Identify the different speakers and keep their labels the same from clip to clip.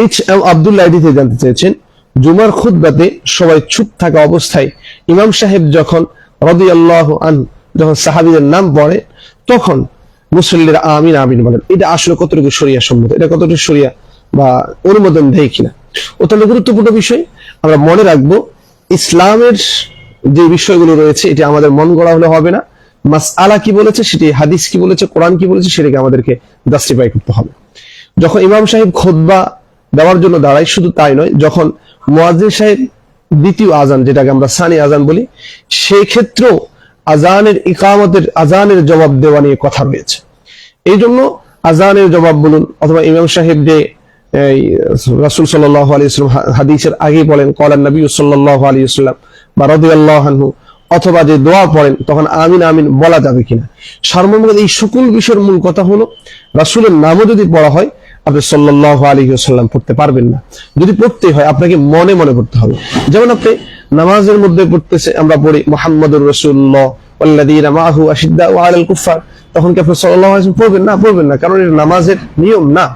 Speaker 1: H M Abdullah থেকে জানতে চেয়েছেন, জুমার খুতবাতে সবাই চুপ থাকা অবস্থায় ইমাম সাহেব যখন রাদিয়াল্লাহু আনহু যখন সাহাবীদের নাম পড়ে তখন মুসল্লিরা আমিন আমিন বলেন, এটা আসলে কতটুকু শরিয়া সম্মত, এটা কতটুকু শরিয়া বা অনুমোদন দেয় কিনা? অত্যন্ত গুরুত্বপূর্ণ বিষয়। আমরা মনে রাখবো, ইসলামের যে বিষয়গুলো রয়েছে এটি আমাদের মন গড়া হলে হবে না। মাসআলা কি বলেছে সেটি, হাদিস কি বলেছে, কোরআন কি বলেছে সেটাকে আমাদেরকে জাস্টিফাই করতে হবে। যখন ইমাম সাহেব খুতবা দেওয়ার জন্য দাঁড়ায়, শুধু তাই নয়, যখন মুয়াজ্জিন সাহেব দ্বিতীয় আজান, যেটাকে আমরা সানি আজান বলি, সেই ক্ষেত্রেও আজানের ইকামতের আজানের জবাব দেওয়া নিয়ে কথা রয়েছে। এই জন্য আজানের জবাব বলুন, অথবা ইমাম সাহেব যে রাসূল সাল্লাল্লাহু আলাইহি ওয়াসাল্লাম হাদিসের আগে বলেন ক্বালান নবী সাল্লাল্লাহু আলাইহি ওয়াসাল্লাম বা রাদিয়াল্লাহু আনহু, অথবা যে দোয়া পড়েন তখন আমিন আমিন বলা যাবে কিনা, সার্বমূল এই সকল বিষয়ের মূল কথা হলো, রাসূলের নামও যদি পড়া হয় আপনি সাল্লাল্লাহু আলাইহি ওয়াসাল্লাম পড়তে পারবেন না। যদি পড়তে হয় আপনাকে মনে মনে পড়তে হবে। যেমন আপনি নামাজের মধ্যে পড়তেছে, আমরা পড়ি মুহাম্মাদুর রাসূলুল্লাহ ওয়াল্লাযীনা মাআহু আশিদ্দাউ আলাল কুফার, তখন কি আপনি সাল্লাল্লাহু আলাইহি ওয়াসাল্লাম পড়বেন না? পড়বেন না, কারণ এটা নামাজের নিয়ম না।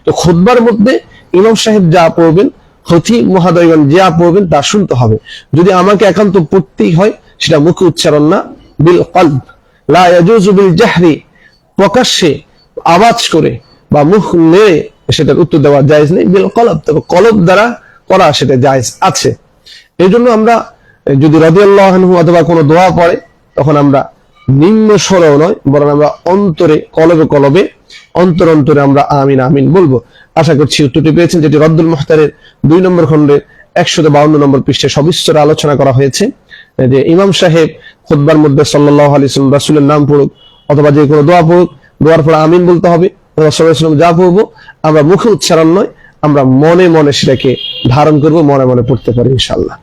Speaker 1: তো খুতবার মধ্যে ইমাম সাহেব যা পড়বেন, খতিব মহোদয়গণ যা পড়বেন তা শুনতে হবে। যদি আমাকে একান্ত পড়তেই হয়, সেটা মুখে উচ্চারণ না, বিল কলব, লা ইয়াজুজু বিল জাহরি, প্রকাশ্যে আওয়াজ করে বা মুখ নেড়ে সেটার উত্তর দেওয়া জায়েজ নেই, বিল কলব, তবে কলব দ্বারা করা সেটা জায়েজ আছে। এই জন্য আমরা যদি রাদিয়াল্লাহু আনহু অথবা কোনো দোয়া পড়ে, তখন আমরা নিম্ন স্বরেও নয়, বরং আমরা অন্তরে, কলবে কলবে, অন্তর অন্তরে আমরা আমিন আমিন বলবো। আশা করছি উত্তরটি পেয়েছেন, যেটি রদ্দুল মুখতারের 2 নম্বর খণ্ডে 152 নম্বর পৃষ্ঠে সবিস্তারে আলোচনা করা হয়েছে, যে ইমাম সাহেব খুতবার মধ্যে সাল্লাল্লাহু আলাইহি ওয়াসাল্লাম রাসূলের নাম পড়ুক অথবা যে কোনো দোয়া পড়ুক, দোয়ার পর আমিন বলতে হবে। রাসূল সাল্লাল্লাহু আলাইহি ওয়াসাল্লাম যা পড়বো আমরা মুখে উচ্চারণ নয়, আমরা মনে মনে সেটাকে ধারণ করব, মনে মনে পড়তে পারি ইনশাআল্লাহ।